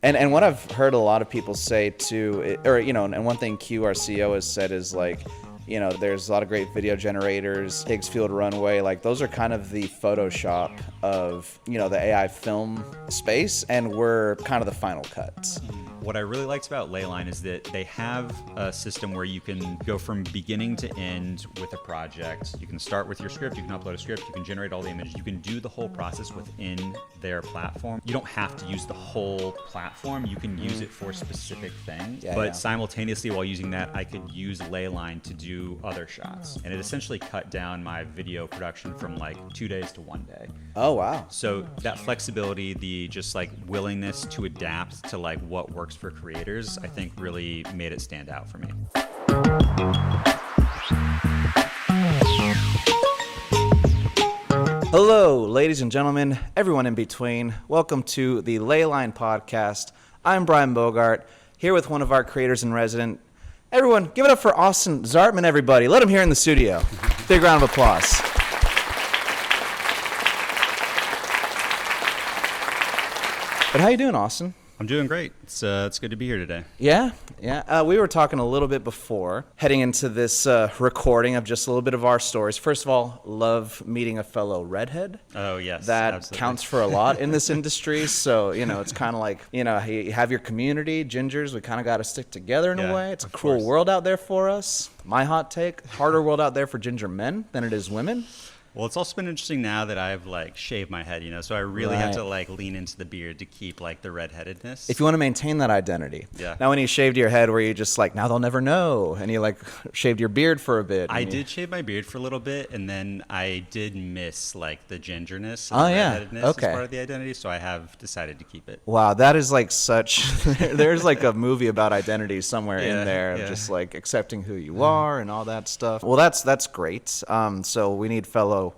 And what I've heard a lot of people say too, and one thing Q, our CEO, has said is like, there's a lot of great video generators, Higgs Field Runway, like those are kind of the Photoshop of, the AI film space, and we're kind of the final cut. What I really liked about LeyLine is that they have a system where you can go from beginning to end with a project. You can start with your script, you can upload a script, you can generate all the images, you can do the whole process within their platform. You don't have to use the whole platform, you can use it for a specific thing. But simultaneously while using that, I could use LeyLine to do other shots. And it essentially cut down my video production from like 2 days to 1 day. Oh, wow. So that flexibility, the just like willingness to adapt to like what works for creators, I think really made it stand out for me. Hello, ladies and gentlemen, everyone in between. Welcome to the LeyLine podcast. I'm Brian Bogart, here with one of our creators in resident. Everyone, give it up for Austin Zartman, everybody. Let him hear in the studio. Big round of applause. But how you doing, Austin? I'm doing great. It's good to be here today. Yeah. We were talking a little bit before heading into this recording of just a little bit of our stories. First of all, love meeting a fellow redhead. Oh, yes. That absolutely. counts for a lot in this industry. So, it's kind of like, you have your community, gingers. We kind of got to stick together in a way. It's a cruel world out there for us. My hot take, harder world out there for ginger men than it is women. Well, it's also been interesting now that I've like shaved my head, so I really have to like lean into the beard to keep like the redheadedness. If you want to maintain that identity. Yeah. Now, when you shaved your head, were you just like, now they'll never know, and you like shaved your beard for a bit? I did shave my beard for a little bit, and then I did miss like the gingerness and redheadedness as part of the identity, so I have decided to keep it. Wow, that is like such. There's like a movie about identity somewhere in there, of just like accepting who you are and all that stuff. Well, that's great. So we need fellow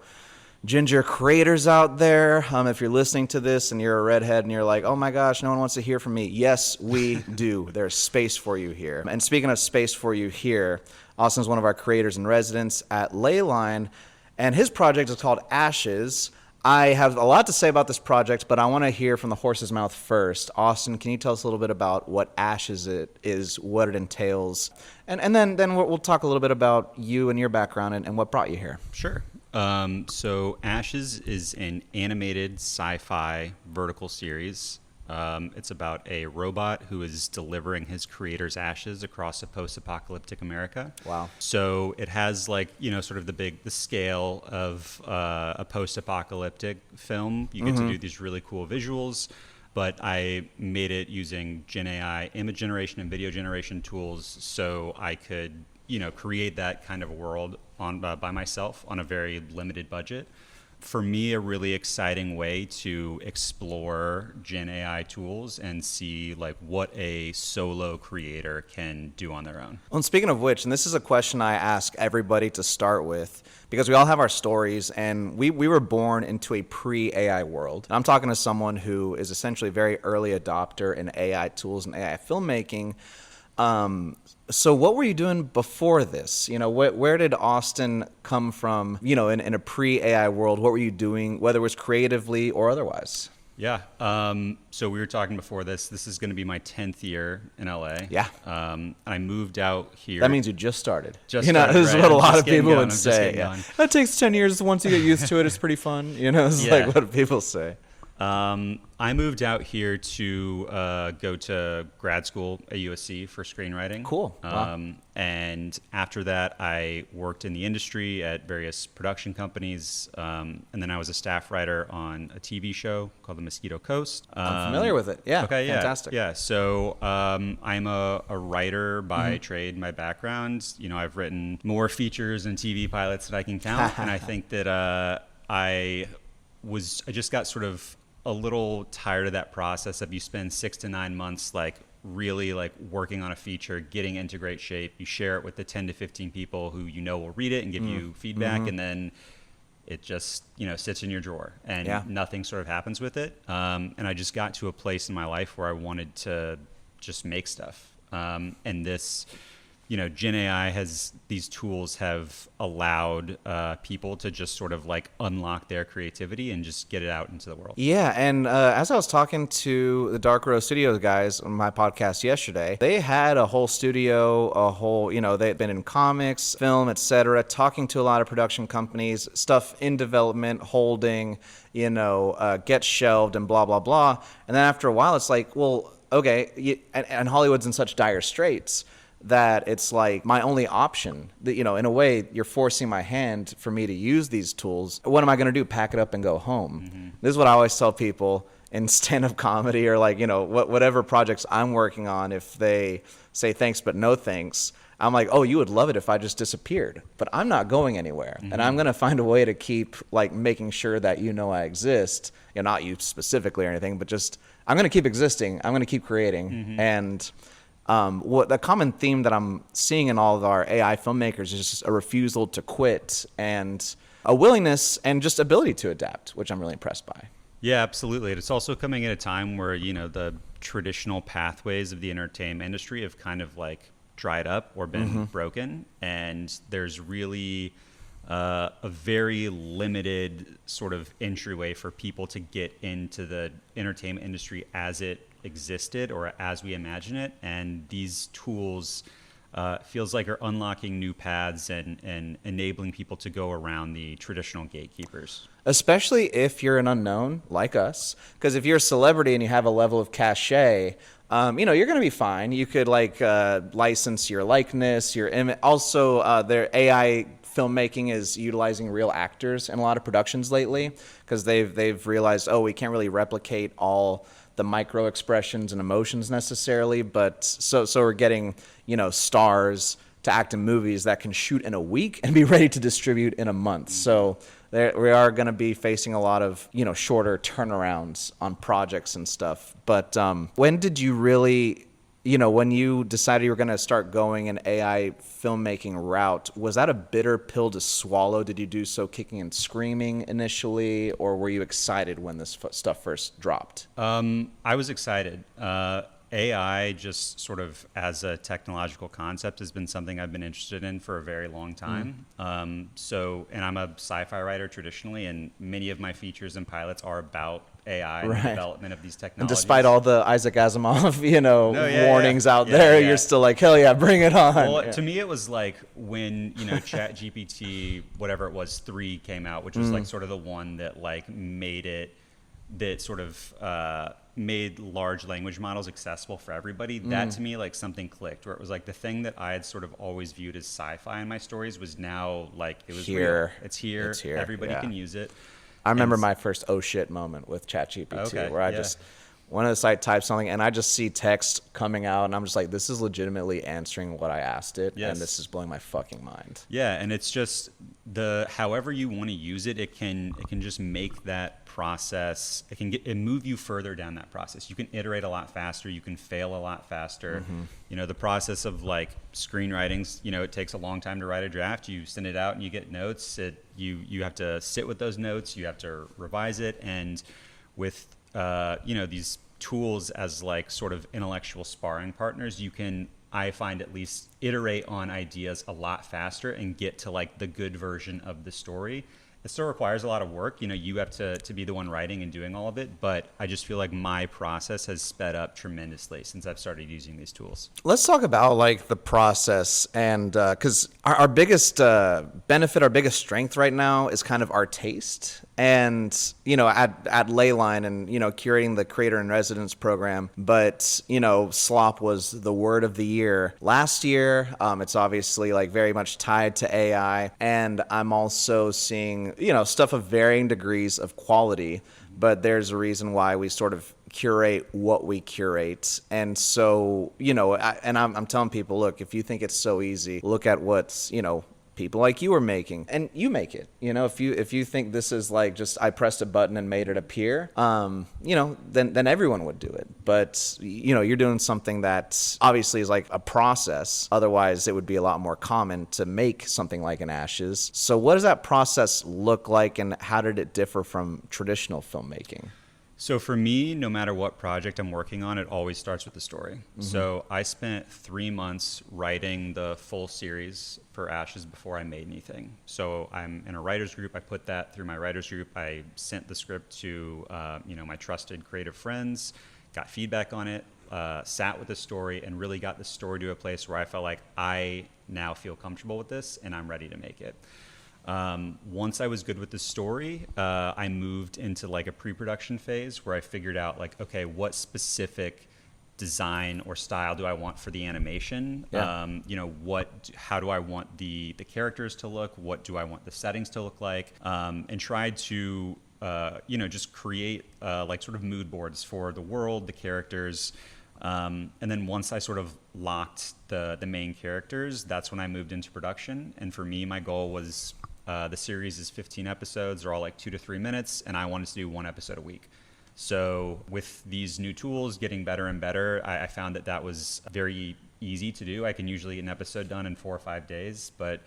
ginger creators out there. If you're listening to this and you're a redhead and you're like, oh my gosh, no one wants to hear from me. Yes, we do. There's space for you here. And speaking of space for you here, Austin's one of our creators in residence at LeyLine, and his project is called Ashes. I have a lot to say about this project, but I want to hear from the horse's mouth first. Austin, can you tell us a little bit about what Ashes is, what it entails, and then we'll talk a little bit about you and your background and what brought you here. Sure. So Ashes is an animated sci-fi vertical series. It's about a robot who is delivering his creator's ashes across a post-apocalyptic America. Wow. So it has like, sort of the scale of a post-apocalyptic film. You get to do these really cool visuals, but I made it using Gen AI image generation and video generation tools so I could create that kind of a world by myself on a very limited budget. For me, a really exciting way to explore Gen AI tools and see like what a solo creator can do on their own. Well, and speaking of which, and this is a question I ask everybody to start with, because we all have our stories, and we were born into a pre-AI world. And I'm talking to someone who is essentially a very early adopter in AI tools and AI filmmaking. So what were you doing before this? Where did Austin come from, in a pre-AI world? What were you doing, whether it was creatively or otherwise? Yeah. So we were talking before this. This is going to be my 10th year in LA. Yeah. I moved out here. That means you just started. This is what a lot of people would say. Yeah. That takes 10 years. Once you get used to it, it's pretty fun. It's like what people say. I moved out here to go to grad school at USC for screenwriting. Cool. Wow. And after that, I worked in the industry at various production companies. And then I was a staff writer on a TV show called The Mosquito Coast. I'm familiar with it. Yeah. Okay. Fantastic. Yeah. So I'm a writer by trade, my background. I've written more features and TV pilots that I can count. And I think that I just got sort of a little tired of that process of you spend 6 to 9 months like really like working on a feature, getting into great shape. You share it with the 10 to 15 people who will read it and give you feedback, and then it just sits in your drawer and nothing sort of happens with it. And I just got to a place in my life where I wanted to just make stuff. And this Gen AI these tools have allowed people to just sort of like unlock their creativity and just get it out into the world. Yeah, and as I was talking to the Dark Row Studios guys on my podcast yesterday, they had a whole studio, they'd been in comics, film, etc., talking to a lot of production companies, stuff in development, holding, gets shelved and blah, blah, blah. And then after a while, it's like, well, okay, and Hollywood's in such dire straits that it's like my only option. In a way, you're forcing my hand for me to use these tools. What am I going to do? Pack it up and go home? Mm-hmm. This is what I always tell people in stand-up comedy or whatever projects I'm working on. If they say thanks but no thanks, I'm like, oh, you would love it if I just disappeared. But I'm not going anywhere. Mm-hmm. And I'm going to find a way to keep making sure that I exist. Not you specifically or anything, but just I'm going to keep existing. I'm going to keep creating. Mm-hmm. And what the common theme that I'm seeing in all of our AI filmmakers is just a refusal to quit and a willingness and just ability to adapt, which I'm really impressed by. Yeah, absolutely. It's also coming at a time where, the traditional pathways of the entertainment industry have kind of dried up or been mm-hmm. broken. And there's really a very limited sort of entryway for people to get into the entertainment industry as it existed or as we imagine it. And these tools feels like are unlocking new paths and enabling people to go around the traditional gatekeepers. Especially if you're an unknown like us, because if you're a celebrity and you have a level of cachet, you're going to be fine. You could license your likeness, your image. Also, their AI filmmaking is utilizing real actors in a lot of productions lately because they've realized, we can't really replicate all the micro expressions and emotions necessarily, but so we're getting stars to act in movies that can shoot in a week and be ready to distribute in a month. So we are going to be facing a lot of shorter turnarounds on projects and stuff. But when did you really, when you decided you were going to start going an AI filmmaking route, was that a bitter pill to swallow? Did you do so kicking and screaming initially, or were you excited when this stuff first dropped? I was excited. AI just sort of as a technological concept has been something I've been interested in for a very long time. And I'm a sci-fi writer traditionally, and many of my features and pilots are about AI and the development of these technologies. And despite all the Isaac Asimov, warnings out there, you're still like, hell yeah, bring it on. Well, to me, it was like when, ChatGPT, whatever it was, 3 came out, which was sort of the one that made large language models accessible for everybody. That to me, something clicked, where it was the thing that I had sort of always viewed as sci-fi in my stories was now it was here. Real. It's here. Everybody can use it. I remember my first oh shit moment with ChatGPT, where I just went to the site, typed something, and I just see text coming out, and I'm just like, this is legitimately answering what I asked it, and this is blowing my fucking mind. Yeah, and it's just however you want to use it, it can just make that process, it can move you further down that process. You can iterate a lot faster, you can fail a lot faster. Mm-hmm. The process of screenwritings, it takes a long time to write a draft. You send it out and you get notes. You have to sit with those notes, you have to revise it, and with these tools as sort of intellectual sparring partners, you can, I find at least, iterate on ideas a lot faster and get to the good version of the story. It still requires a lot of work. You have to be the one writing and doing all of it, but I just feel like my process has sped up tremendously since I've started using these tools. Let's talk about the process, and because our biggest benefit, our biggest strength right now is kind of our taste. And, at LeyLine and, curating the Creator in Residence program, but, slop was the word of the year last year. It's obviously very much tied to AI. And I'm also seeing, stuff of varying degrees of quality, but there's a reason why we sort of curate what we curate. And so, I'm telling people, look, if you think it's so easy, look at what's, people like you are making, and you make it. If you think this is just I pressed a button and made it appear, then everyone would do it. But you're doing something that obviously is a process. Otherwise, it would be a lot more common to make something like an Ashes. So what does that process look like, and how did it differ from traditional filmmaking? So for me, no matter what project I'm working on, it always starts with the story. Mm-hmm. So I spent 3 months writing the full series for Ashes before I made anything. So I'm in a writer's group. I put that through my writer's group. I sent the script to my trusted creative friends, got feedback on it, sat with the story, and really got the story to a place where I felt like I now feel comfortable with this and I'm ready to make it. Once I was good with the story, I moved into like a pre-production phase where I figured out like, okay, what specific design or style do I want for the animation? Yeah. How do I want the characters to look? What do I want the settings to look like? And tried to, just create like sort of mood boards for the world, the characters. And then once I sort of locked the main characters, that's when I moved into production. And for me, my goal was the series is 15 episodes. They're all like 2 to 3 minutes, and I wanted to do 1 episode a week. So with these new tools getting better and better, I found that was very easy to do. I can usually get an episode done in 4 or 5 days, but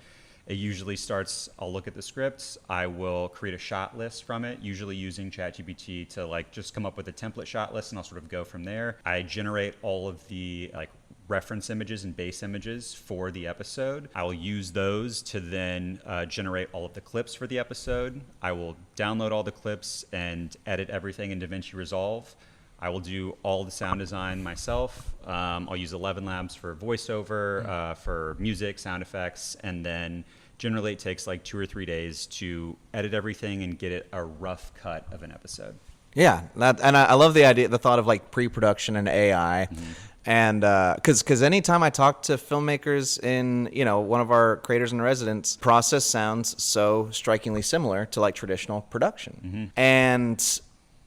it usually starts, I'll look at the scripts, I will create a shot list from it, usually using ChatGPT to like just come up with a template shot list, and I'll sort of go from there. I generate all of the like reference images and base images for the episode. I will use those to then generate all of the clips for the episode. I will download all the clips and edit everything in DaVinci Resolve. I will do all the sound design myself. I'll use 11 Labs for voiceover, for music, sound effects, and then generally it takes like 2 or 3 days to edit everything and get it a rough cut of an episode. Yeah, and I love the thought of like pre-production and AI. Mm-hmm. And because anytime I talk to filmmakers in, one of our creators in residence, process sounds so strikingly similar to like traditional production. Mm-hmm. And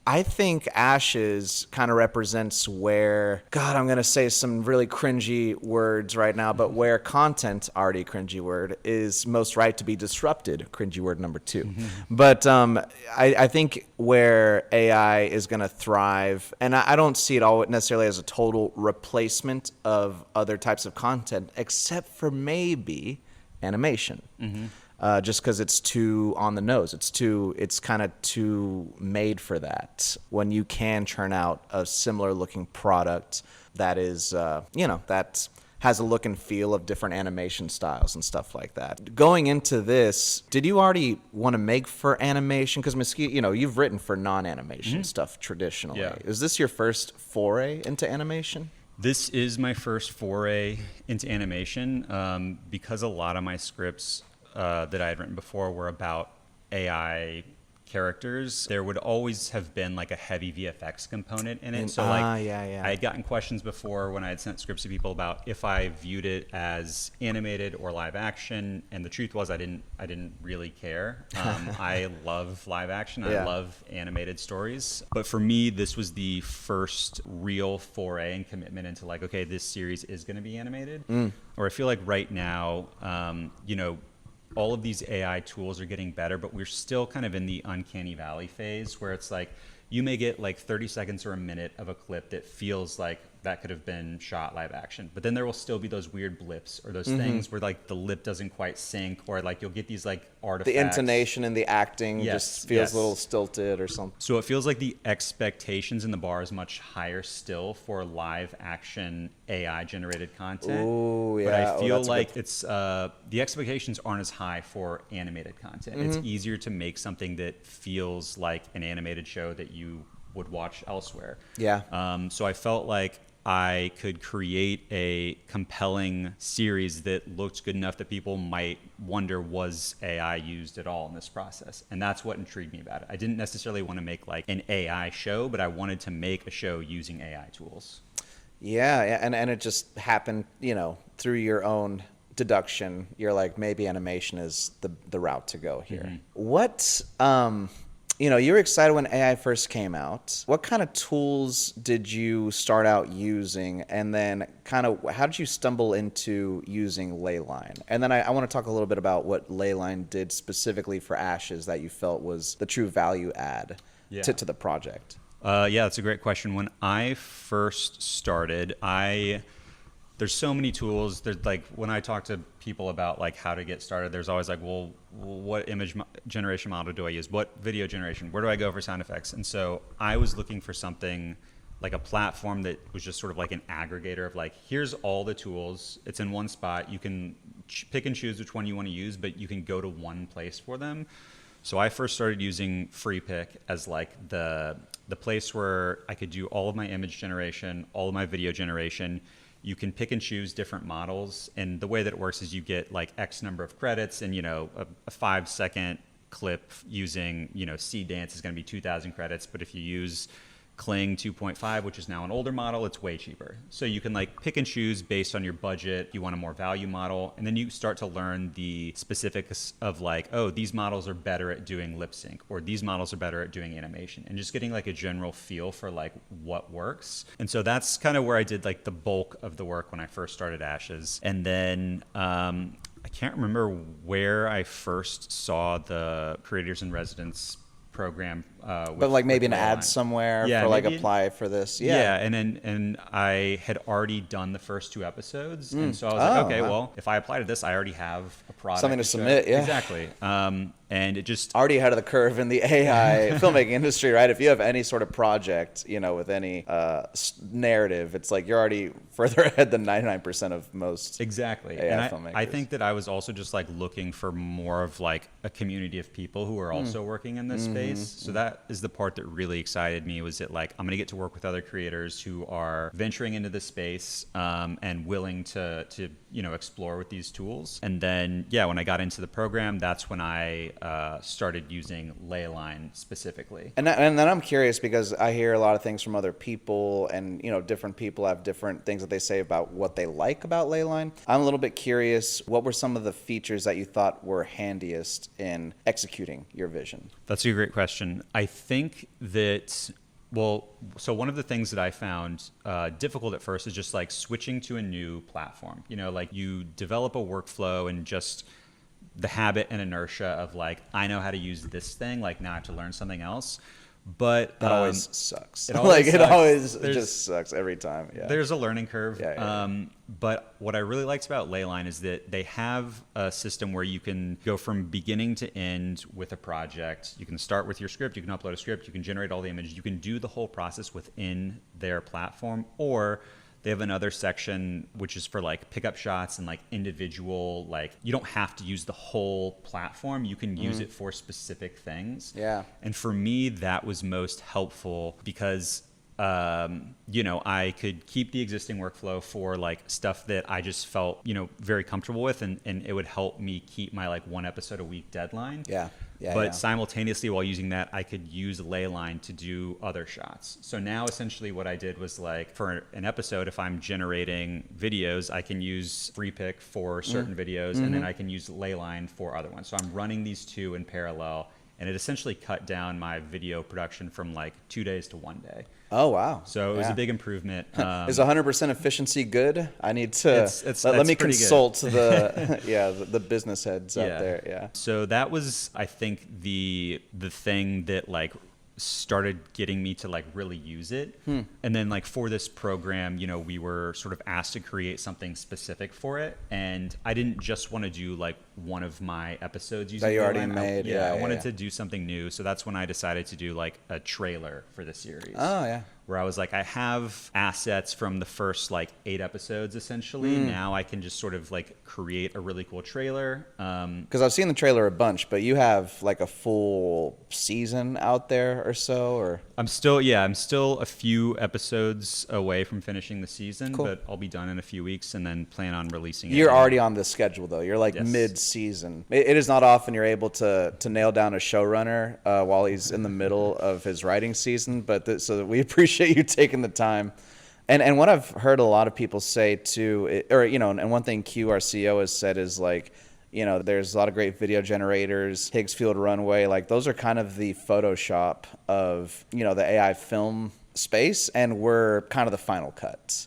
I think Ashes kind of represents where, God, I'm going to say some really cringy words right now, but where content, already a cringy word, is most right to be disrupted, cringy word number 2. Mm-hmm. But I think where AI is going to thrive, and I don't see it all necessarily as a total replacement of other types of content, except for maybe animation. Mm-hmm. Just because it's too on the nose. It's kind of too made for that. When you can churn out a similar looking product that is, that has a look and feel of different animation styles and stuff like that. Going into this, did you already want to make for animation? Because Mosquito, you've written for non-animation stuff traditionally. Yeah. Is this your first foray into animation? This is my first foray into animation because a lot of my scripts that I had written before were about AI characters. There would always have been like a heavy VFX component in it. I had gotten questions before when I had sent scripts to people about if I viewed it as animated or live action, and the truth was I didn't really care. I love live action. I love animated stories. But for me, this was the first real foray and commitment into like, okay, this series is going to be animated. Or I feel like right now, all of these AI tools are getting better, but we're still kind of in the uncanny valley phase where it's like you may get like 30 seconds or a minute of a clip that feels like that could have been shot live action, but then there will still be those weird blips or those things where like the lip doesn't quite sync, or like you'll get these like artifacts. The intonation and the acting just feels a little stilted or something. So it feels like the expectations in the bar is much higher still for live action AI generated content. Ooh, yeah. But I feel like it's the expectations aren't as high for animated content. It's easier to make something that feels like an animated show that you would watch elsewhere. Yeah. So I felt like I could create a compelling series that looked good enough that people might wonder, was AI used at all in this process? And that's what intrigued me about it. I didn't necessarily want to make like an AI show, but I wanted to make a show using AI tools. Yeah, and it just happened, through your own deduction. You're like, maybe animation is the route to go here. Mm-hmm. What you were excited when AI first came out. What kind of tools did you start out using? And then kind of how did you stumble into using LeyLine? And then I want to talk a little bit about what LeyLine did specifically for Ashes that you felt was the true value add to the project. That's a great question. When I first started, I there's so many tools. There's like, when I talk to people about like how to get started, there's always like, well, what image generation model do I use? What video generation? Where do I go for sound effects? And so I was looking for something like a platform that was just sort of like an aggregator of like, here's all the tools. It's in one spot. You can pick and choose which one you want to use, but you can go to one place for them. So I first started using FreePic as like the place where I could do all of my image generation, all of my video generation. You can pick and choose different models, and the way that it works is you get like X number of credits, and a 5-second clip using C Dance is going to be 2,000 credits, but if you use Kling 2.5, which is now an older model, it's way cheaper. So you can like pick and choose based on your budget. You want a more value model, and then you start to learn the specifics of like, oh, these models are better at doing lip sync, or these models are better at doing animation, and just getting like a general feel for like what works. And so that's kind of where I did like the bulk of the work when I first started Ashes. And then I can't remember where I first saw the Creators in Residence program, but like maybe an ad somewhere for like apply for this. And I had already done the first 2 episodes, and so I was like, okay, well, if I apply to this, I already have a product, something to submit. Exactly. And it just already ahead of the curve in the AI filmmaking industry, right? If you have any sort of project, with any narrative, it's like you're already further ahead than 99% of most exactly. AI and filmmakers. I think that I was also just like looking for more of like a community of people who are also working in this space. So that is the part that really excited me, was that like I'm going to get to work with other creators who are venturing into this space and willing to explore with these tools. And then when I got into the program, that's when I started using LeyLine specifically. And then I'm curious, because I hear a lot of things from other people, and different people have different things that they say about what they like about LeyLine. I'm a little bit curious, what were some of the features that you thought were handiest in executing your vision? That's a great question. I think that, so one of the things that I found difficult at first is just like switching to a new platform. Like you develop a workflow and just the habit and inertia of like, I know how to use this thing, like now I have to learn something else. But that always sucks. It always just sucks every time. Yeah. There's a learning curve. Yeah. But what I really liked about LeyLine is that they have a system where you can go from beginning to end with a project. You can start with your script, you can upload a script, you can generate all the images, you can do the whole process within their platform, or they have another section which is for like pickup shots and like individual, like you don't have to use the whole platform. You can use it for specific things. Yeah. And for me, that was most helpful because I could keep the existing workflow for like stuff that I just felt, very comfortable with, and it would help me keep my like 1 episode a week deadline. But simultaneously, while using that, I could use LeyLine to do other shots. So now essentially what I did was like, for an episode, if I'm generating videos, I can use FreePic for certain videos, and then I can use LeyLine for other ones. So I'm running these 2 in parallel, and it essentially cut down my video production from like 2 days to 1 day. Oh, wow. So it was a big improvement. Is 100% efficiency good? I need to let me consult the business heads out there. Yeah. So that was, I think, the thing that like started getting me to like really use it. And then like for this program, we were sort of asked to create something specific for it, and I didn't just want to do like one of my episodes using that you already LeyLine. made. I wanted to do something new, so that's when I decided to do like a trailer for the series. Oh yeah. Where I was like, I have assets from the first like 8 episodes essentially. Now I can just sort of like create a really cool trailer. Because I've seen the trailer a bunch, but you have like a full season out there or so, or? I'm still a few episodes away from finishing the season, Cool. But I'll be done in a few weeks and then plan on releasing it. You're already on the schedule though. You're like Yes. mid-season. It is not often you're able to nail down a showrunner while he's in the middle of his writing season, but so we appreciate you taking the time. And what I've heard a lot of people say too, and one thing Q, our CEO, has said is like, there's a lot of great video generators, Higgs Field Runway, like those are kind of the Photoshop of, the AI film space, and we're kind of the final cut.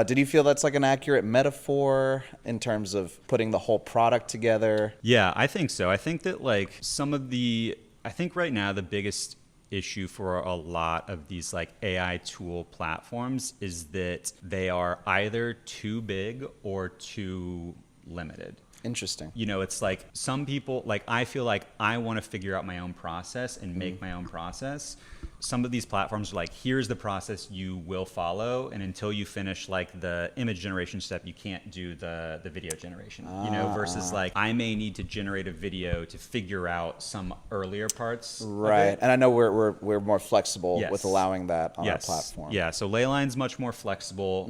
Did you feel that's like an accurate metaphor in terms of putting the whole product together? Yeah, I think so. I think that like I think right now the biggest issue for a lot of these like AI tool platforms is that they are either too big or too limited. Interesting. You know, it's like some people, like I feel like I want to figure out my own process and make my own process. Some of these platforms are like, here's the process you will follow, and until you finish like the image generation step, you can't do the video generation. You know, versus like I may need to generate a video to figure out some earlier parts. Right, and I know we're more flexible Yes. with allowing that on Yes. our platform. Yeah, so LeyLine's much more flexible,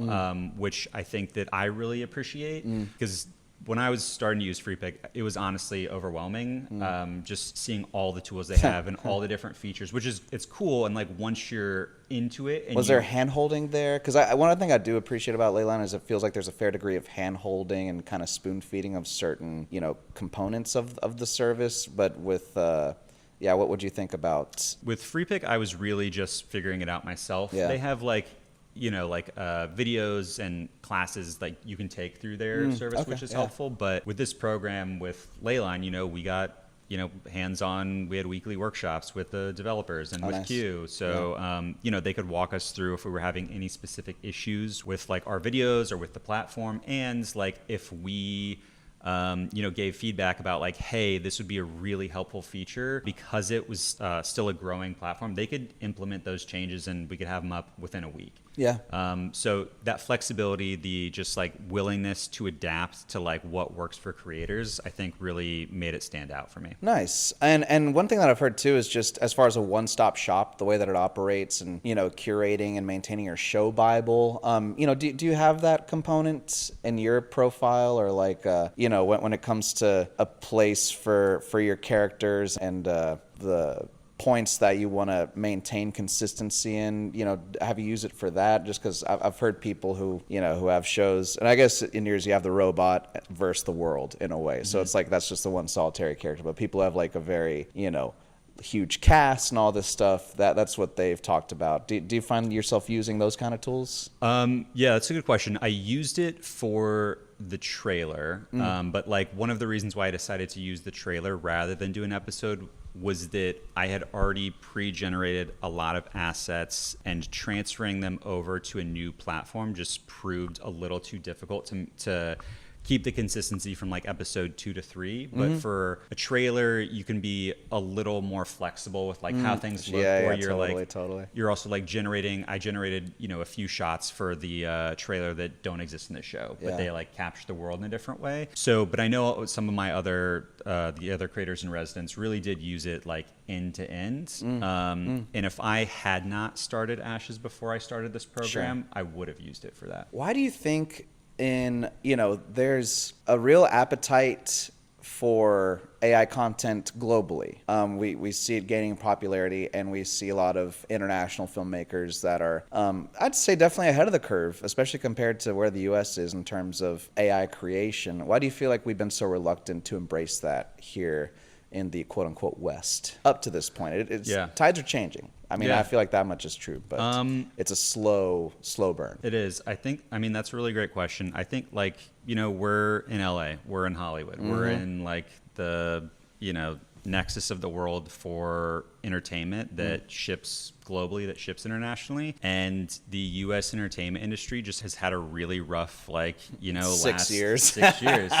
which I think that I really appreciate, because when I was starting to use FreePic, it was honestly overwhelming. Just seeing all the tools they have and all the different features, which is, it's cool. And like once you're into it, and Was there hand holding there? Because one thing I do appreciate about LeyLine is it feels like there's a fair degree of hand holding and kind of spoon feeding of certain, you know, components of the service. But with yeah, what would you think about? With FreePic, I was really just figuring it out myself. Yeah. They have like, you know, like videos and classes like you can take through their service, okay, which is yeah. helpful. But with this program with LeyLine, you know, we got, you know, hands-on. We had weekly workshops with the developers and with nice. Q. So, you know, they could walk us through if we were having any specific issues with like our videos or with the platform, and like if we you know, gave feedback about like, hey, this would be a really helpful feature because it was still a growing platform. They could implement those changes and we could have them up within a week. Yeah. So that flexibility, the just like willingness to adapt to like what works for creators, I think really made it stand out for me. Nice. And one thing that I've heard too is just as far as a one-stop shop, the way that it operates and, you know, curating and maintaining your show Bible, you know, do you have that component in your profile, or like, you know, when it comes to a place for your characters and the points that you want to maintain consistency in, you know, have you used it for that? Just because I've heard people who, you know, who have shows, and I guess in yours you have the robot versus the world in a way. So it's like that's just the one solitary character, but people have like a very, you know, huge cast and all this stuff. That's what they've talked about. Do you find yourself using those kind of tools? Yeah, that's a good question. I used it for the trailer, but like one of the reasons why I decided to use the trailer rather than do an episode was that I had already pre-generated a lot of assets, and transferring them over to a new platform just proved a little too difficult to keep the consistency from like episode 2 to 3. But for a trailer, you can be a little more flexible with like how things look. Or you're totally. You're also like I generated, you know, a few shots for the trailer that don't exist in the show, but they like capture the world in a different way. So, but I know some of my the other creators in residence really did use it like end to end. And if I had not started Ashes before I started this program, I would have used it for that. Why do you think you know, there's a real appetite for AI content globally? We see it gaining popularity, and we see a lot of international filmmakers that are, I'd say, definitely ahead of the curve, especially compared to where the U.S. is in terms of AI creation. Why do you feel like we've been so reluctant to embrace that here in the quote-unquote West up to this point? Tides are changing. I mean, I feel like that much is true, but it's a slow burn. It is. I mean, that's a really great question. I think, like, you know, we're in LA, we're in Hollywood, we're in like the, you know, nexus of the world for entertainment that ships globally, that ships internationally, and the U.S. entertainment industry just has had a really rough, like, you know, 6 years. 6 years.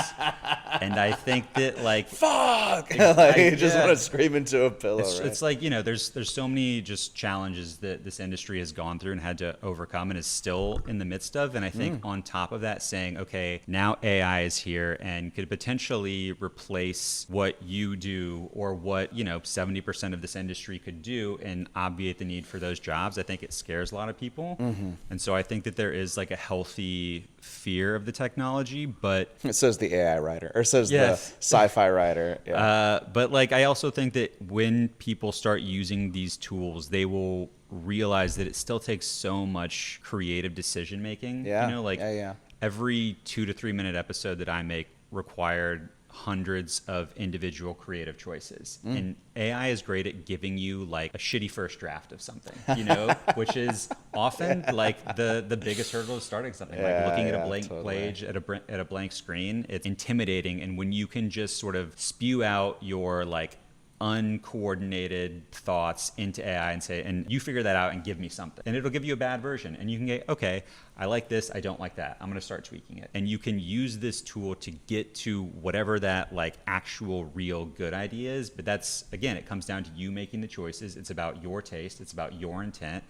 And I think that, like, fuck, like, you just want to scream into a pillow. It's like, you know, there's so many just challenges that this industry has gone through and had to overcome and is still in the midst of. And I think on top of that, saying, okay, now AI is here and could potentially replace what you do or what, you know, 70% of this industry could do and obviate the need for those jobs. I think it scares a lot of people. And so I think that there is like a healthy fear of the technology, but it says the AI writer, or says the sci-fi writer. But like, I also think that when people start using these tools, they will realize that it still takes so much creative decision making. You know, like every 2 to 3 minute episode that I make required hundreds of individual creative choices. And AI is great at giving you like a shitty first draft of something, you know, which is often like the biggest hurdle to starting something, like looking at a blank page at a blank screen. It's intimidating. And when you can just sort of spew out your like uncoordinated thoughts into AI and say, and you figure that out and give me something. And it'll give you a bad version. And you can get, okay, I like this, I don't like that. I'm gonna start tweaking it. And you can use this tool to get to whatever that like actual real good idea is. But that's, again, it comes down to you making the choices. It's about your taste, it's about your intent,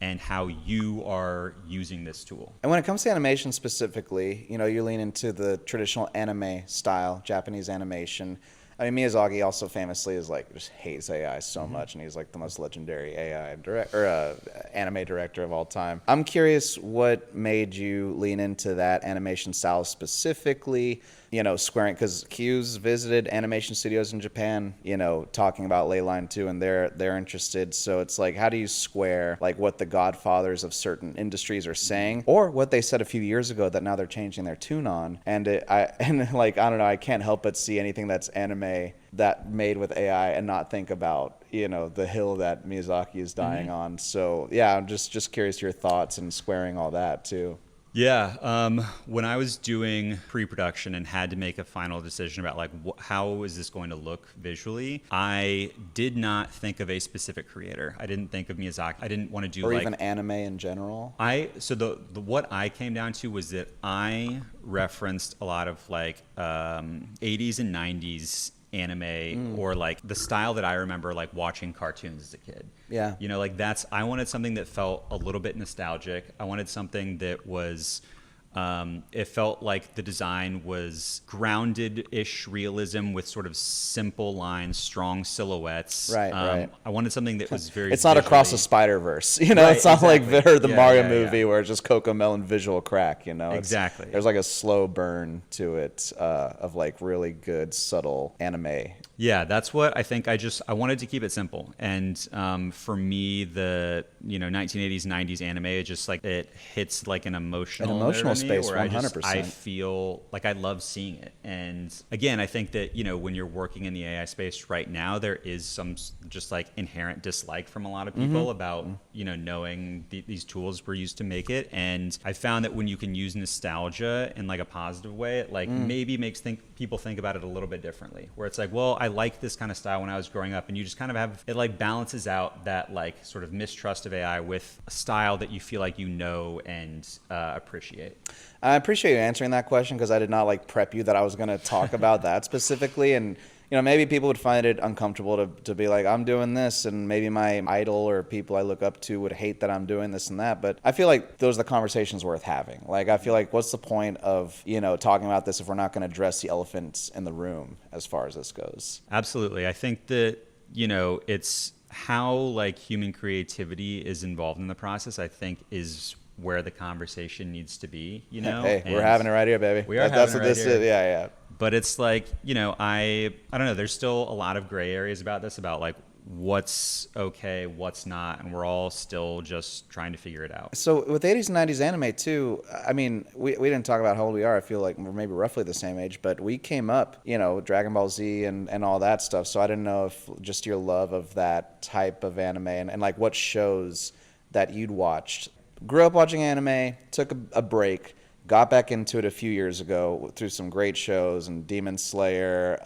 and how you are using this tool. And when it comes to animation specifically, you know, you lean into the traditional anime style, Japanese animation. I mean, Miyazaki also famously is like, just hates AI so much, and he's like the most legendary anime director of all time. I'm curious what made you lean into that animation style specifically, you know, squaring, because Q's visited animation studios in Japan, you know, talking about LeyLine too, and they're interested. So it's like, how do you square like what the godfathers of certain industries are saying, or what they said a few years ago that now they're changing their tune on? And I don't know, I can't help but see anything that's anime that made with AI and not think about, you know, the hill that Miyazaki is dying on. So yeah, I'm just curious your thoughts and squaring all that too. Yeah, when I was doing pre-production and had to make a final decision about like how is this going to look visually, I did not think of a specific creator. I didn't think of Miyazaki. I didn't want to do or like even anime in general. The what I came down to was that I referenced a lot of like 80s and 90s anime or like the style that I remember like watching cartoons as a kid. Yeah. You know, like I wanted something that felt a little bit nostalgic. I wanted something that was, it felt like the design was grounded-ish realism with sort of simple lines, strong silhouettes. Right. I wanted something that was very It's not across the Spider-Verse, you know. Right, it's not exactly. like the Mario movie where it's just Cocomelon visual crack, you know. Exactly. There's like a slow burn to it of like really good subtle anime. Yeah, that's what I think. I wanted to keep it simple, and for me, the 1980s, 90s anime, it just like it hits like an emotional space, where 100%. I feel like I love seeing it. And again, I think that when you're working in the AI space right now, there is some just like inherent dislike from a lot of people about knowing these tools were used to make it. And I found that when you can use nostalgia in like a positive way, it like maybe makes people think about it a little bit differently. Where it's like, well, I liked this kind of style when I was growing up, and you just kind of have it like balances out that like sort of mistrust of AI with a style that you feel like and appreciate. I appreciate you answering that question, because I did not like prep you that I was going to talk about that specifically. And maybe people would find it uncomfortable to be like, I'm doing this, and maybe my idol or people I look up to would hate that I'm doing this and that. But I feel like those are the conversations worth having. Like, I feel like, what's the point of, talking about this if we're not going to address the elephants in the room as far as this goes? Absolutely. I think that, it's how like human creativity is involved in the process, I think is where the conversation needs to be, Hey, we're having it right here, baby. That's what this is. Yeah. But it's like, I don't know, there's still a lot of gray areas about this, about like what's okay, what's not, and we're all still just trying to figure it out. So with 80s and 90s anime too, I mean, we didn't talk about how old we are. I feel like we're maybe roughly the same age, but we came up, Dragon Ball Z and all that stuff. So I didn't know if just your love of that type of anime and like what shows that you'd watched. Grew up watching anime, took a break, got back into it a few years ago through some great shows and Demon Slayer,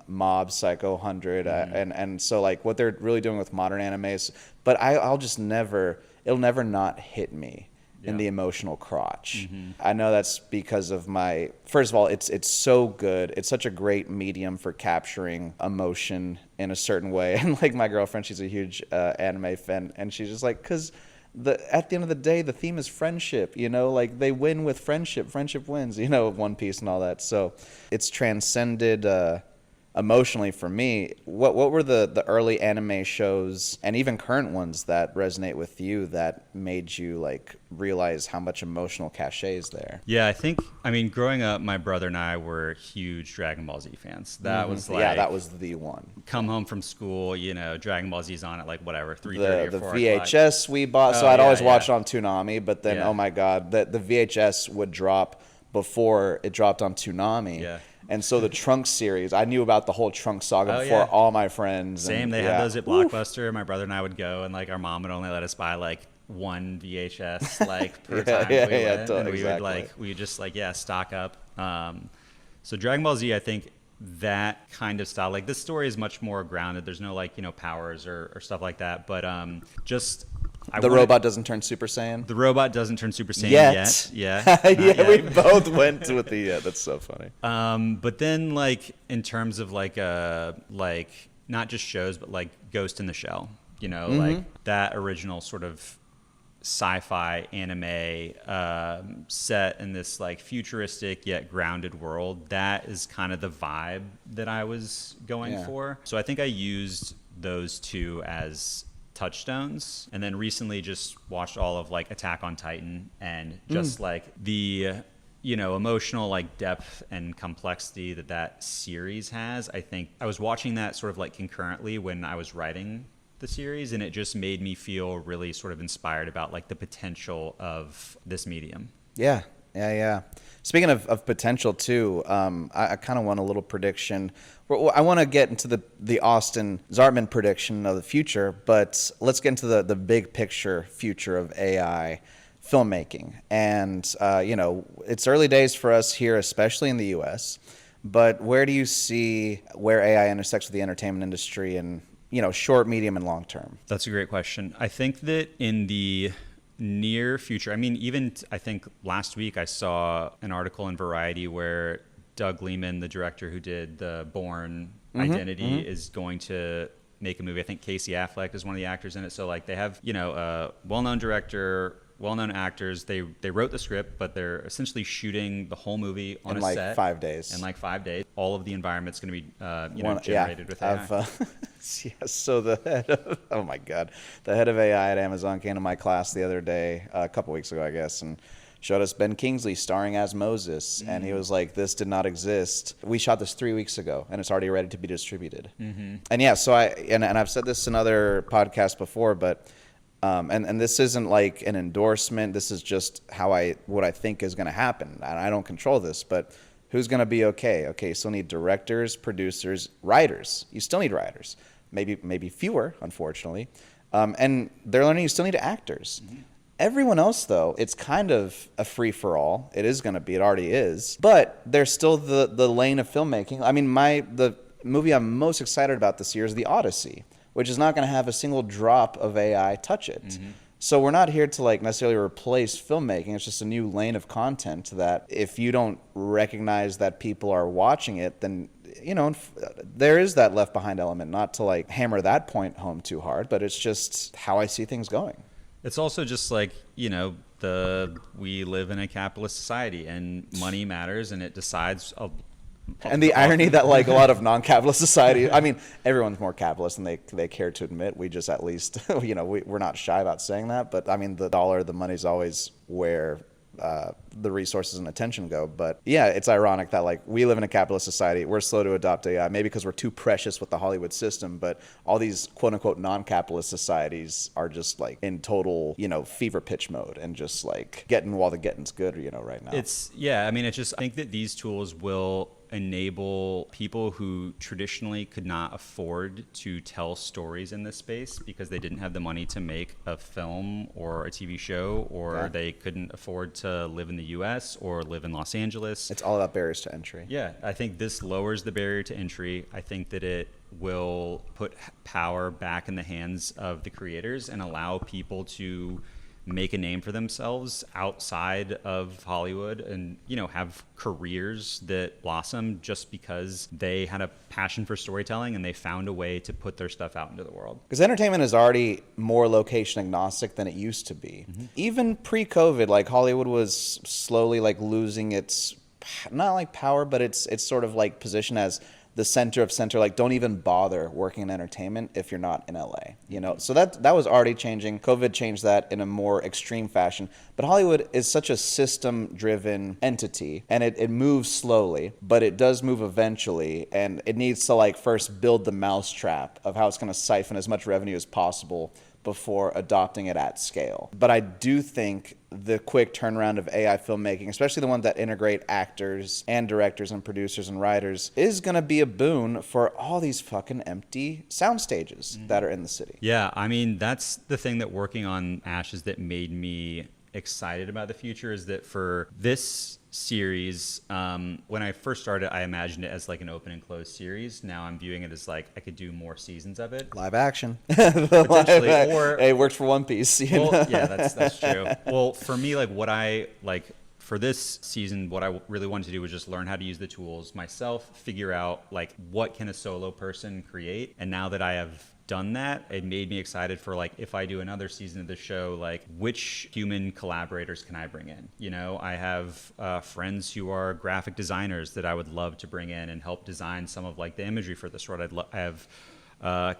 Mob Psycho 100, and so like what they're really doing with modern animes. But it'll never not hit me in the emotional crotch. I know that's because of first of all, it's so good. It's such a great medium for capturing emotion in a certain way. And like my girlfriend, she's a huge anime fan, and she's just like, because at the end of the day, the theme is friendship, like they win with friendship wins, One Piece and all that. So it's transcended emotionally for me. What were the early anime shows and even current ones that resonate with you that made you like realize how much emotional cachet is there? Yeah, I mean, growing up, my brother and I were huge Dragon Ball Z fans. That was like, that was the one. Come home from school, Dragon Ball Z's on at like whatever, 3:30 or 4 the VHS we bought. So I'd always watch it on Toonami, but then Yeah. oh my god, the VHS would drop before it dropped on Toonami. Yeah. And so the Trunks series, I knew about the whole Trunks saga before all my friends. Same, they had those at Blockbuster. My brother and I would go, and like our mom would only let us buy like one VHS like per time we went. And we would just stock up. So Dragon Ball Z, I think, that kind of style. Like this story is much more grounded. There's no like, powers or stuff like that. But the robot doesn't turn Super Saiyan? The robot doesn't turn Super Saiyan yet. Yeah. Yet. We both went with the that's so funny. But then like in terms of like not just shows, but like Ghost in the Shell, like that original sort of sci-fi anime set in this like futuristic yet grounded world. That is kind of the vibe that I was going for. So I think I used those two as touchstones, and then recently just watched all of like Attack on Titan, and just like the emotional like depth and complexity that series has. I think I was watching that sort of like concurrently when I was writing the series, and it just made me feel really sort of inspired about like the potential of this medium. Yeah. Speaking of potential too, I kind of want a little prediction. I want to get into the Austin Zartman prediction of the future, but let's get into the big picture future of AI filmmaking. And it's early days for us here, especially in the U.S., but where do you see where AI intersects with the entertainment industry and short, medium, and long term? That's a great question. I think that in the near future, I think last week I saw an article in Variety where Doug Liman, the director who did the Bourne Identity, is going to make a movie. I think Casey Affleck is one of the actors in it. So like they have, a well-known director, well-known actors. They wrote the script, but they're essentially shooting the whole movie on in a like set 5 days. In like 5 days. All of the environment's going to be generated with AI. So the head of, oh my God, the head of AI at Amazon came to my class the other day, a couple weeks ago, I guess, and showed us Ben Kingsley starring as Moses, and he was like, this did not exist. We shot this 3 weeks ago, and it's already ready to be distributed. And yeah, so I've said this in other podcasts before, but and this isn't like an endorsement. This is just what I think is going to happen. And I don't control this, but who's going to be okay? Okay, you still need directors, producers, writers. You still need writers. Maybe fewer, unfortunately. And they're learning you still need actors. Everyone else, though, it's kind of a free-for-all. It is going to be. It already is. But there's still the lane of filmmaking. I mean, the movie I'm most excited about this year is The Odyssey, which is not going to have a single drop of AI touch it. So we're not here to like necessarily replace filmmaking. It's just a new lane of content that if you don't recognize that people are watching it, then there is that left behind element. Not to like hammer that point home too hard, but it's just how I see things going. It's also just like, we live in a capitalist society and money matters, and it decides. And the irony that like a lot of non-capitalist society, I mean, everyone's more capitalist than they care to admit. We just at least, we're not shy about saying that. But I mean, the money's always where the resources and attention go. But yeah, it's ironic that like we live in a capitalist society. We're slow to adopt AI, maybe because we're too precious with the Hollywood system. But all these quote unquote non-capitalist societies are just like in total, fever pitch mode and just like getting while the getting's good, right now. I think that these tools will enable people who traditionally could not afford to tell stories in this space because they didn't have the money to make a film or a TV show, or they couldn't afford to live in the US or live in Los Angeles. It's all about barriers to entry. Yeah, I think this lowers the barrier to entry. I think that it will put power back in the hands of the creators and allow people to make a name for themselves outside of Hollywood and, have careers that blossom just because they had a passion for storytelling and they found a way to put their stuff out into the world. Because entertainment is already more location agnostic than it used to be. Even pre-COVID, like Hollywood was slowly like losing its, not like power, but its sort of like position as the center of center, like don't even bother working in entertainment if you're not in LA, So that was already changing. COVID changed that in a more extreme fashion. But Hollywood is such a system-driven entity, and it moves slowly, but it does move eventually, and it needs to like first build the mousetrap of how it's going to siphon as much revenue as possible before adopting it at scale. But I do think the quick turnaround of AI filmmaking, especially the ones that integrate actors and directors and producers and writers, is going to be a boon for all these fucking empty sound stages that are in the city. Yeah, I mean, that's the thing that working on Ashes that made me excited about the future is that for this series, when I first started, I imagined it as like an open and closed series. Now I'm viewing it as like I could do more seasons of it. Live action. Potentially, or hey, it works for One Piece. Well, yeah, that's true. Well, for me, like what I like for this season, what I really wanted to do was just learn how to use the tools myself, figure out like what can a solo person create. And now that I have done that, it made me excited for like if I do another season of the show, like which human collaborators can I bring in? You know, I have friends who are graphic designers that I would love to bring in and help design some of like the imagery for this world. I have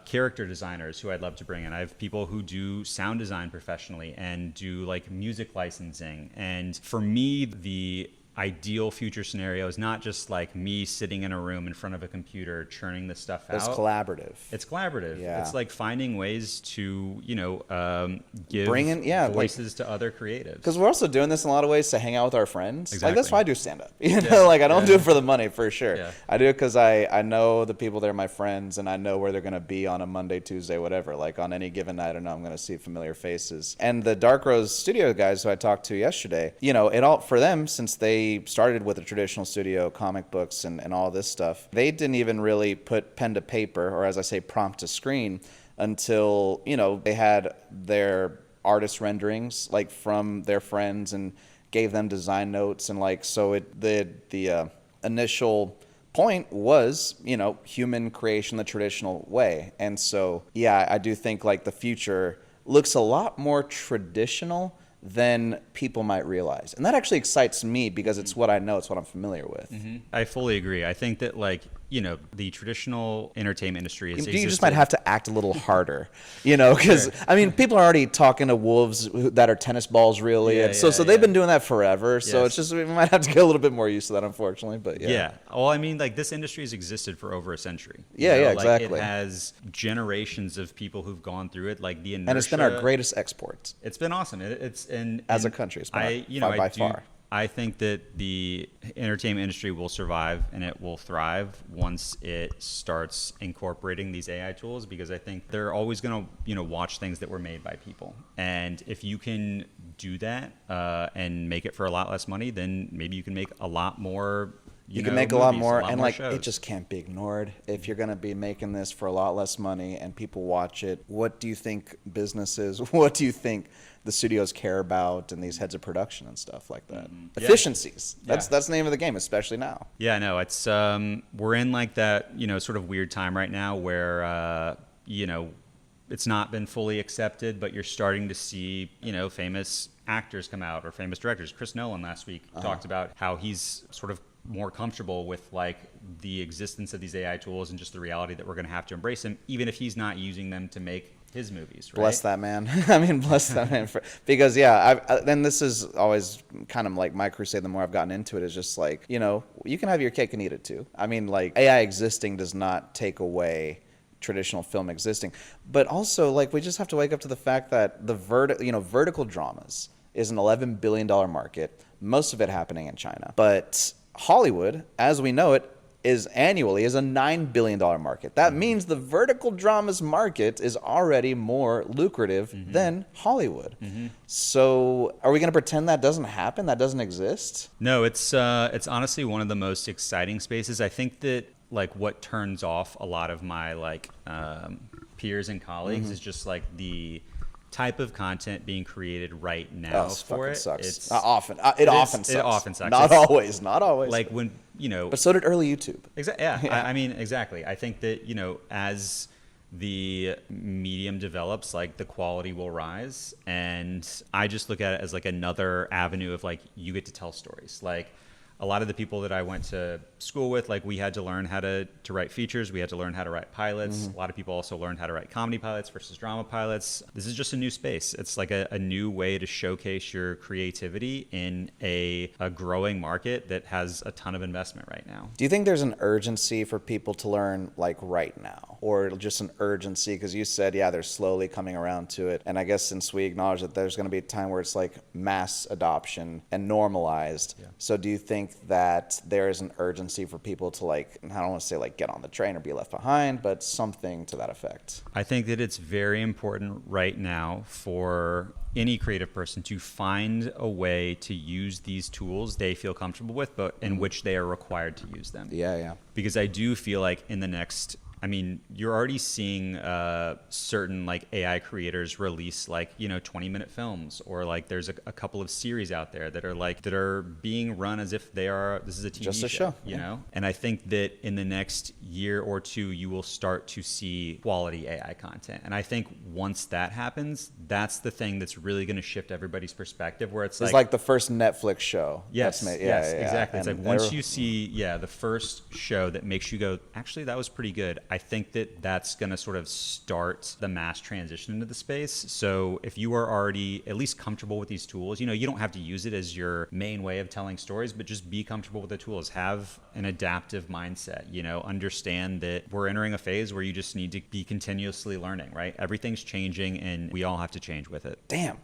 character designers who I'd love to bring in. I have people who do sound design professionally and do like music licensing. And for me, the ideal future scenario is not just like me sitting in a room in front of a computer churning this stuff out. It's collaborative. It's collaborative. Yeah. It's like finding ways to, give Bring in, voices to other creatives. Because we're also doing this in a lot of ways to hang out with our friends. Exactly. Like that's why I do stand up. Like I don't do it for the money for sure. Yeah. I do it because I know the people that are my friends and I know where they're going to be on a Monday, Tuesday, whatever. Like on any given night, I know I'm going to see familiar faces. And the Dark Rose Studio guys who I talked to yesterday, it all for them, since they started with a traditional studio, comic books and all this stuff, they didn't even really put pen to paper, or as I say, prompt to screen, until they had their artist renderings like from their friends and gave them design notes, and like so the initial point was human creation the traditional way. And so yeah, I do think like the future looks a lot more traditional than people might realize. And that actually excites me because it's what I know, it's what I'm familiar with. Mm-hmm. I fully agree. I think that like, the traditional entertainment industry is you just might have to act a little harder, because sure. I mean, people are already talking to wolves that are tennis balls really. Yeah, and so they've been doing that forever. So it's just, we might have to get a little bit more used to that, unfortunately, but yeah. Yeah. Well, I mean, like this industry has existed for over a century. Yeah, like, exactly. It has generations of people who've gone through it, like the inertia. And it's been our greatest export. It's been awesome. As a country, it's been by far. I think that the entertainment industry will survive and it will thrive once it starts incorporating these AI tools, because I think they're always going to, watch things that were made by people. And if you can do that and make it for a lot less money, then maybe you can make a lot more. You can make a lot more, and like shows. It just can't be ignored. If you're going to be making this for a lot less money and people watch it, what do you think business is? What do you think the studios care about, and these heads of production and stuff like that? Mm-hmm. Efficiencies. That's the name of the game, especially now. Yeah, no, it's we're in like that sort of weird time right now where it's not been fully accepted, but you're starting to see famous actors come out or famous directors. Chris Nolan last week talked about how he's sort of more comfortable with like the existence of these AI tools and just the reality that we're going to have to embrace them, even if he's not using them to make his movies. Right? Bless that man. I mean, bless that man because then this is always kind of like my crusade. The more I've gotten into it, is just like you can have your cake and eat it too. I mean, like AI existing does not take away traditional film existing, but also like we just have to wake up to the fact that the vertical dramas is an $11 billion market, most of it happening in China, but Hollywood, as we know it, is a $9 billion market. That means the vertical dramas market is already more lucrative than Hollywood. Mm-hmm. So are we going to pretend that doesn't happen? That doesn't exist? No, it's honestly one of the most exciting spaces. I think that like what turns off a lot of my like peers and colleagues is just like the type of content being created right now for it. Sucks. It's often. It often sucks. It often sucks. Not always. Like when But so did early YouTube. Exactly. Yeah. I mean, exactly. I think that as the medium develops, like the quality will rise, and I just look at it as like another avenue of like you get to tell stories. Like a lot of the people that I went to school with, like we had to learn how to write features. We had to learn how to write pilots. Mm-hmm. A lot of people also learned how to write comedy pilots versus drama pilots. This is just a new space. It's like a new way to showcase your creativity in a growing market that has a ton of investment right now. Do you think there's an urgency for people to learn like right now? now, or just an urgency? Because you said, yeah, they're slowly coming around to it. And I guess since we acknowledge that there's going to be a time where it's like mass adoption and normalized. Yeah. So do you think that there is an urgency for people to like, I don't want to say like get on the train or be left behind, but something to that effect? I think that it's very important right now for any creative person to find a way to use these tools they feel comfortable with, but in which they are required to use them. Yeah. Because I do feel like in the next, I mean, you're already seeing certain like AI creators release like, 20-minute films, or like there's a couple of series out there that are being run as if this is a TV just a show, you know? And I think that in the next year or two, you will start to see quality AI content. And I think once that happens, that's the thing that's really going to shift everybody's perspective, where it's like the first Netflix show. Yes, yes, exactly. And it's like once you see, the first show that makes you go, actually, that was pretty good. I think that that's going to sort of start the mass transition into the space. So if you are already at least comfortable with these tools, you don't have to use it as your main way of telling stories, but just be comfortable with the tools. Have an adaptive mindset, understand that we're entering a phase where you just need to be continuously learning, right? Everything's changing and we all have to change with it. Damn,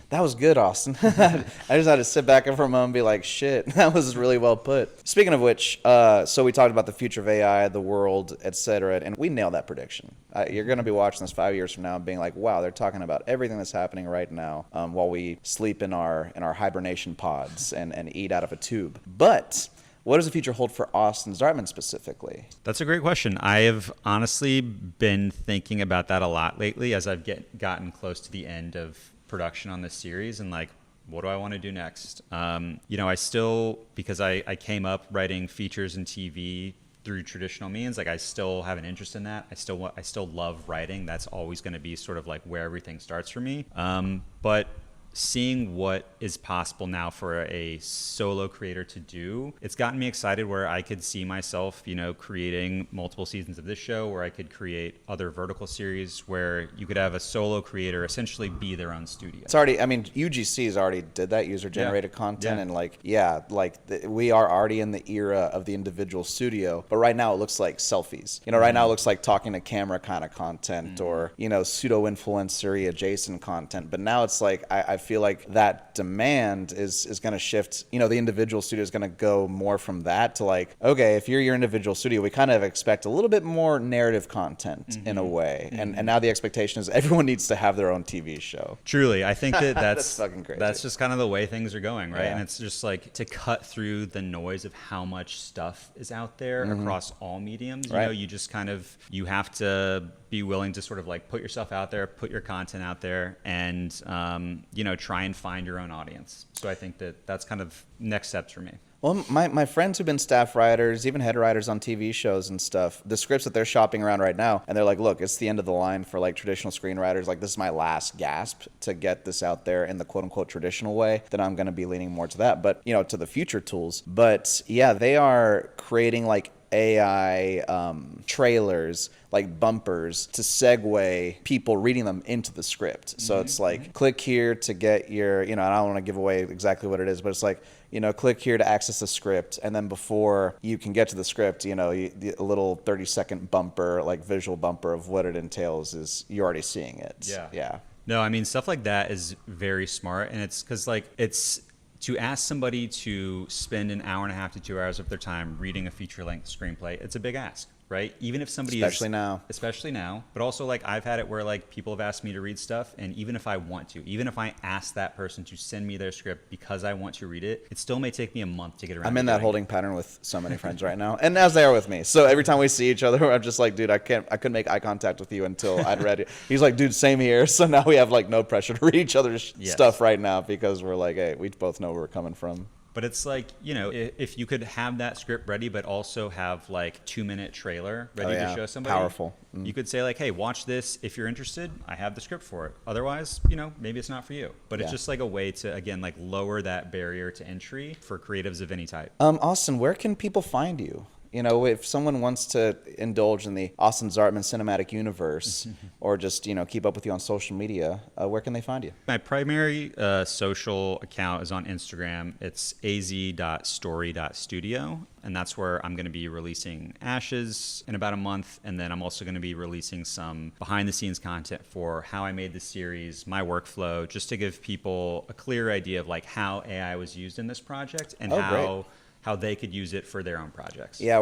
that was good, Austin. I just had to sit back and for a moment and be like, shit, that was really well put. Speaking of which, so we talked about the future of AI, the world, etc., and we nailed that prediction. You're going to be watching this 5 years from now and being like, wow, they're talking about everything that's happening right now while we sleep in our hibernation pods and eat out of a tube. But what does the future hold for Austin Zartman specifically? That's a great question. I have honestly been thinking about that a lot lately as I've gotten close to the end of production on this series, and like, what do I want to do next? I still, because I came up writing features and TV through traditional means, like I still have an interest in that. I still love writing. That's always going to be sort of like where everything starts for me. But seeing what is possible now for a solo creator to do, it's gotten me excited where I could see myself, creating multiple seasons of this show, where I could create other vertical series where you could have a solo creator essentially be their own studio. It's already, UGC's already did that, user-generated content, and we are already in the era of the individual studio, but right now it looks like selfies. Right now it looks like talking to camera kind of content, or, pseudo-influencer adjacent content, but now it's like, I feel like that demand is going to shift. The individual studio is going to go more from that to like, okay, if you're your individual studio, we kind of expect a little bit more narrative content in a way. And now the expectation is everyone needs to have their own TV show. Truly. I think that's that's fucking crazy. That's just kind of the way things are going, right? Yeah. And it's just like to cut through the noise of how much stuff is out there across all mediums. Right. You have to be willing to sort of like put yourself out there, put your content out there, and try and find your own audience. So I think that's kind of next steps for me. Well, my friends who've been staff writers, even head writers on TV shows and stuff, the scripts that they're shopping around right now, and they're like, look, it's the end of the line for like traditional screenwriters. Like, this is my last gasp to get this out there in the quote unquote traditional way. Then I'm going to be leaning more to that, but to the future tools. But yeah, they are creating like AI trailers, like bumpers, to segue people reading them into the script. So it's like, click here to get your, I don't want to give away exactly what it is, but it's like, click here to access the script. And then before you can get to the script, a little 30-second bumper, like visual bumper of what it entails is you're already seeing it. Yeah. No, stuff like that is very smart. And it's because it's to ask somebody to spend an hour and a half to 2 hours of their time reading a feature-length screenplay, it's a big ask, right? Even if somebody especially now, but also like I've had it where like people have asked me to read stuff, and even if I want to, even if I ask that person to send me their script because I want to read it, it still may take me a month to get around. I'm in that holding pattern with so many friends right now, and as they are with me. So every time we see each other, I'm just like, dude, I couldn't make eye contact with you until I'd read it. He's like, dude, same here. So now we have like no pressure to read each other's stuff right now, because we're like, hey, we both know where we're coming from. But it's like, if you could have that script ready, but also have like 2-minute trailer ready to show somebody. Powerful. You could say like, hey, watch this. If you're interested, I have the script for it. Otherwise, maybe it's not for you. But it's just like a way to, again, like lower that barrier to entry for creatives of any type. Austin, where can people find you? You know, if someone wants to indulge in the Austin Zartman cinematic universe or just, keep up with you on social media, where can they find you? My primary social account is on Instagram. It's az.story.studio. And that's where I'm going to be releasing Ashes in about a month. And then I'm also going to be releasing some behind the scenes content for how I made the series, my workflow, just to give people a clear idea of like how AI was used in this project and how they could use it for their own projects. Yeah,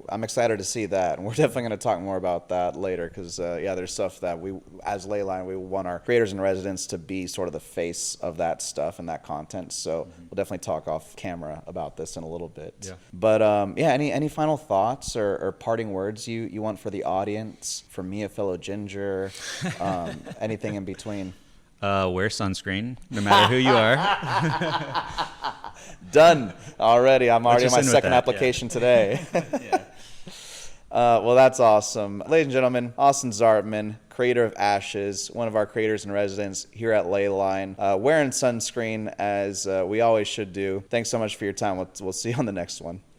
I'm excited to see that, and we're definitely going to talk more about that later because there's stuff that we, as LeyLine, we want our creators in residence to be sort of the face of that stuff and that content. So we'll definitely talk off camera about this in a little bit. Yeah. But any final thoughts or parting words you want for the audience, for me, a fellow ginger, anything in between? Wear sunscreen, no matter who you are. Done already. I'm already on my second that, application today. Yeah. Well, that's awesome. Ladies and gentlemen, Austin Zartman, creator of Ashes, one of our creators in residence here at LeyLine, wearing sunscreen as we always should do. Thanks so much for your time. We'll see you on the next one.